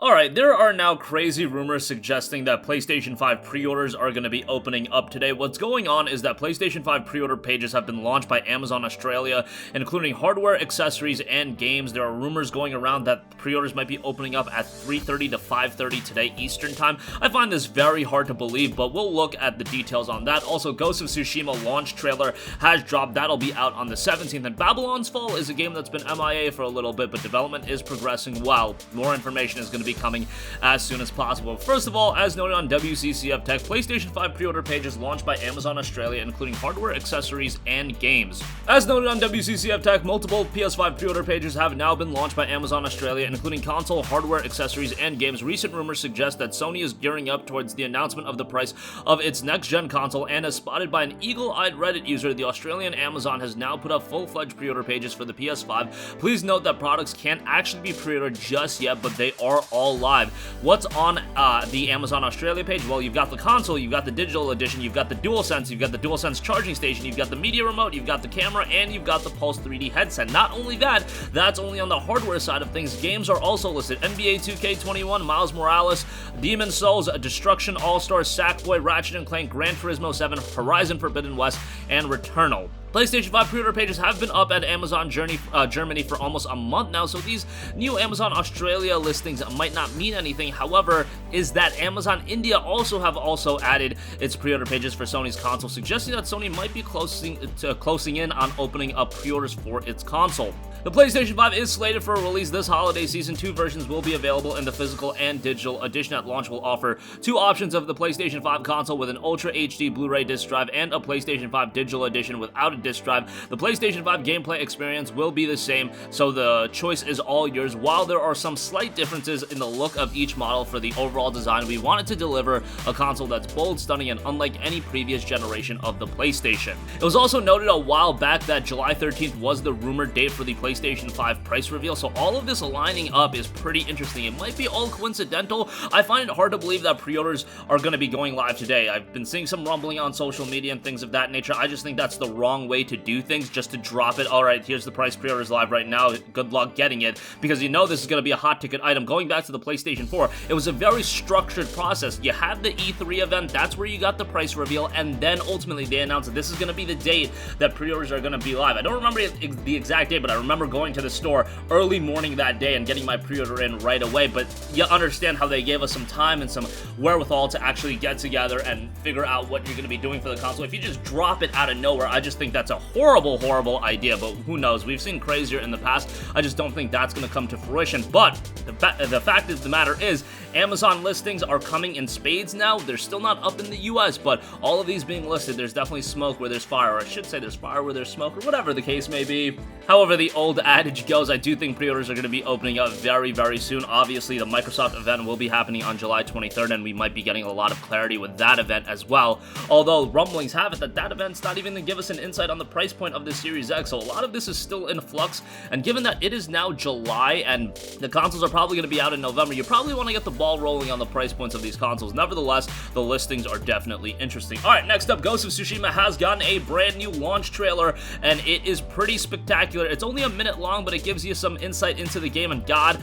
Alright, there are now crazy rumors suggesting that PlayStation 5 pre-orders are going to be opening up today. What's going on is that PlayStation 5 pre-order pages have been launched by Amazon Australia, including hardware, accessories, and games. There are rumors going around that pre-orders might be opening up at 3:30 to 5:30 today Eastern Time. I find this very hard to believe, but we'll look at the details on that. Also, Ghost of Tsushima launch trailer has dropped. That'll be out on the 17th. And Babylon's Fall is a game that's been MIA for a little bit, but development is progressing well. More information is going to be coming as soon as possible. First of all, as noted on WCCF Tech, PlayStation 5 pre-order pages launched by Amazon Australia, including hardware, accessories, and games. As noted on WCCF Tech, multiple PS5 pre-order pages have now been launched by Amazon Australia, including console, hardware, accessories, and games. Recent rumors suggest that Sony is gearing up towards the announcement of the price of its next-gen console, and as spotted by an eagle-eyed Reddit user, the Australian Amazon has now put up full-fledged pre-order pages for the PS5. Please note that products can't actually be pre-ordered just yet, but they are all live. What's on the Amazon Australia page? Well, you've got the console, you've got the digital edition, you've got the DualSense, you've got the DualSense charging station, you've got the media remote, you've got the camera, and you've got the Pulse 3D headset. Not only that, that's only on the hardware side of things. Games are also listed: NBA 2K21, Miles Morales, Demon's Souls, Destruction All-Stars, Sackboy, Ratchet & Clank, Gran Turismo 7, Horizon Forbidden West, and Returnal. PlayStation 5 pre-order pages have been up at Amazon Germany for almost a month now, so these new Amazon Australia listings might not mean anything. However, is that Amazon India also added its pre-order pages for Sony's console, suggesting that Sony might be closing in on opening up pre-orders for its console. The PlayStation 5 is slated for a release this holiday season. Two versions will be available in the physical and digital edition. At launch will offer two options of the PlayStation 5 console with an Ultra HD Blu-ray disc drive and a PlayStation 5 digital edition without a disc drive. The PlayStation 5 gameplay experience will be the same, so the choice is all yours. While there are some slight differences in the look of each model, for the overall design, we wanted to deliver a console that's bold, stunning, and unlike any previous generation of the PlayStation. It was also noted a while back that July 13th was the rumored date for the PlayStation 5 price reveal, so all of this aligning up is pretty interesting. It might be all coincidental. I find it hard to believe that pre-orders are going to be going live today. I've been seeing some rumbling on social media and things of that nature. I just think that's the wrong way to do things, just to drop it. Alright, here's the price, pre-orders live right now, good luck getting it, because you know this is going to be a hot ticket item. Going back to the PlayStation 4, it was a very structured process. You had the E3 event, that's where you got the price reveal, and then ultimately they announced that this is going to be the date that pre-orders are going to be live. I don't remember the exact date, but I remember going to the store early morning that day and getting my pre-order in right away. But you understand how they gave us some time and some wherewithal to actually get together and figure out what you're going to be doing for the console. If you just drop it out of nowhere, I just think that's a horrible idea, but who knows? We've seen crazier in the past. I just don't think that's going to come to fruition. But the fact of the matter is, Amazon listings are coming in spades now. They're still not up in the US, but all of these being listed, there's definitely smoke where there's fire, or I should say there's fire where there's smoke, or whatever the case may be. However the old adage goes, I do think pre-orders are going to be opening up very soon. Obviously, the Microsoft event will be happening on July 23rd, and we might be getting a lot of clarity with that event as well. Although rumblings have it that event's not even going to give us an insight on the price point of the Series X, so a lot of this is still in flux. And given that it is now July and the consoles are probably going to be out in November, you probably want to get the ball rolling on the price points of these consoles. Nevertheless, the listings are definitely interesting. Alright, next up, Ghost of Tsushima has gotten a brand new launch trailer, and it is pretty spectacular. It's only a minute long, but it gives you some insight into the game, and God,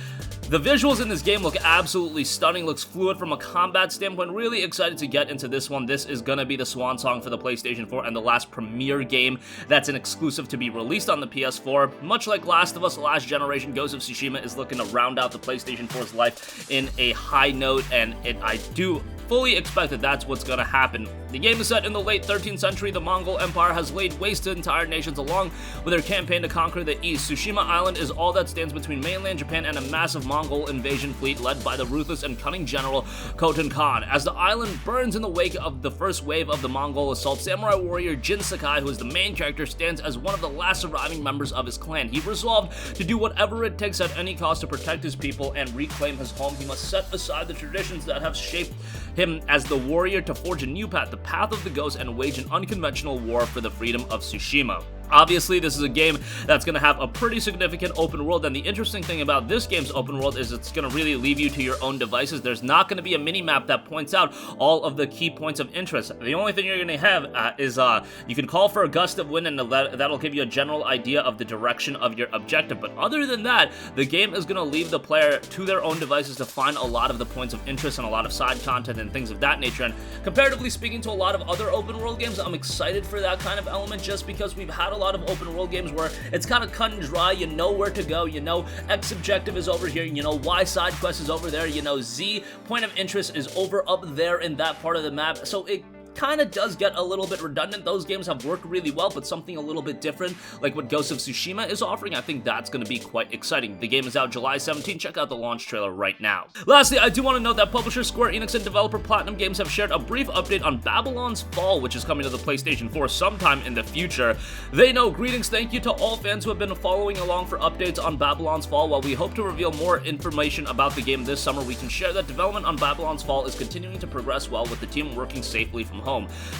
the visuals in this game look absolutely stunning, looks fluid from a combat standpoint. Really excited to get into this one. This is gonna be the swan song for the PlayStation 4 and the last premier game that's an exclusive to be released on the PS4. Much like Last of Us last generation, Ghost of Tsushima is looking to round out the PlayStation 4's life in a high note, and I do fully expect that that's what's gonna happen. The game is set in the late 13th century. The Mongol Empire has laid waste to entire nations along with their campaign to conquer the East. Tsushima Island is all that stands between mainland Japan and a massive Mongol invasion fleet led by the ruthless and cunning general Khotan Khan. As the island burns in the wake of the first wave of the Mongol assault, samurai warrior Jin Sakai, who is the main character, stands as one of the last surviving members of his clan. He resolved to do whatever it takes at any cost to protect his people and reclaim his home. He must set aside the traditions that have shaped him as the warrior to forge a new path, the path of the ghost, and wage an unconventional war for the freedom of Tsushima. Obviously, this is a game that's going to have a pretty significant open world, and the interesting thing about this game's open world is it's going to really leave you to your own devices. There's not going to be a mini-map that points out all of the key points of interest. The only thing you're going to have is you can call for a gust of wind, and that'll give you a general idea of the direction of your objective. But other than that, the game is going to leave the player to their own devices to find a lot of the points of interest and a lot of side content and things of that nature. And comparatively speaking to a lot of other open world games, I'm excited for that kind of element just because we've had a lot of open world games where it's kind of cut and dry. You know where to go, you know X objective is over here, you know Y side quest is over there, you know Z point of interest is over up there in that part of the map, so it kind of does get a little bit redundant. Those games have worked really well, but something a little bit different, like what Ghost of Tsushima is offering, I think that's going to be quite exciting. The game is out July 17. Check out the launch trailer right now. Lastly, I do want to note that publisher Square Enix and developer Platinum Games have shared a brief update on Babylon's Fall, which is coming to the PlayStation 4 sometime in the future. They know, greetings, thank you to all fans who have been following along for updates on Babylon's Fall. While we hope to reveal more information about the game this summer, we can share that development on Babylon's Fall is continuing to progress well, with the team working safely from home.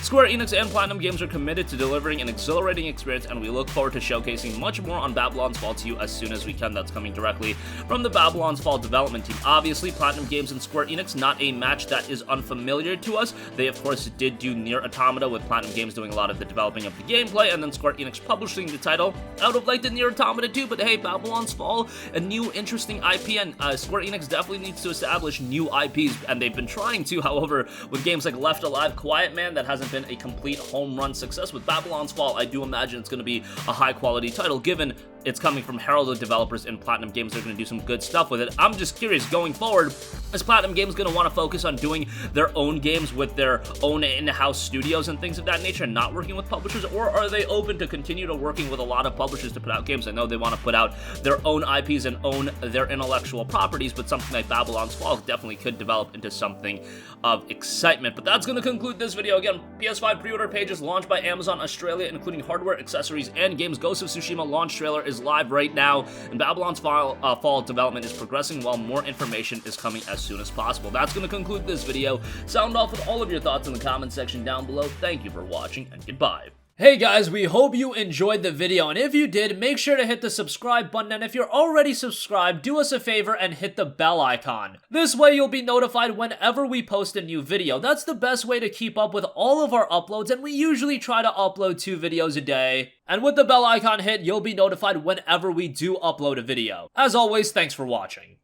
Square Enix and Platinum Games are committed to delivering an exhilarating experience, and we look forward to showcasing much more on Babylon's Fall to you as soon as we can. That's coming directly from the Babylon's Fall development team. Obviously, Platinum Games and Square Enix, not a match that is unfamiliar to us. They, of course, did do Nier Automata, with Platinum Games doing a lot of the developing of the gameplay, and then Square Enix publishing the title out of like the Nier Automata 2. But hey, Babylon's Fall, a new interesting IP, and Square Enix definitely needs to establish new IPs, and they've been trying to. However, with games like Left Alive, Quiet Man, that hasn't been a complete home run success. With Babylon's Fall, I do imagine it's going to be a high quality title, given it's coming from heralded developers in Platinum Games. They're going to do some good stuff with it. I'm just curious, going forward, is Platinum Games going to want to focus on doing their own games with their own in-house studios and things of that nature, and not working with publishers, or are they open to continue to working with a lot of publishers to put out games? I know they want to put out their own IPs and own their intellectual properties, but something like Babylon's Fall definitely could develop into something of excitement. But that's going to conclude this video. Again, PS5 pre-order pages launched by Amazon Australia, including hardware, accessories, and games. Ghost of Tsushima launch trailer is live right now, and Babylon's Fall development is progressing while more information is coming as soon as possible. That's going to conclude this video. Sound off with all of your thoughts in the comment section down below. Thank you for watching, and goodbye. Hey guys, we hope you enjoyed the video, and if you did, make sure to hit the subscribe button, and if you're already subscribed, do us a favor and hit the bell icon. This way you'll be notified whenever we post a new video. That's the best way to keep up with all of our uploads, and we usually try to upload 2 videos a day. And with the bell icon hit, you'll be notified whenever we do upload a video. As always, thanks for watching.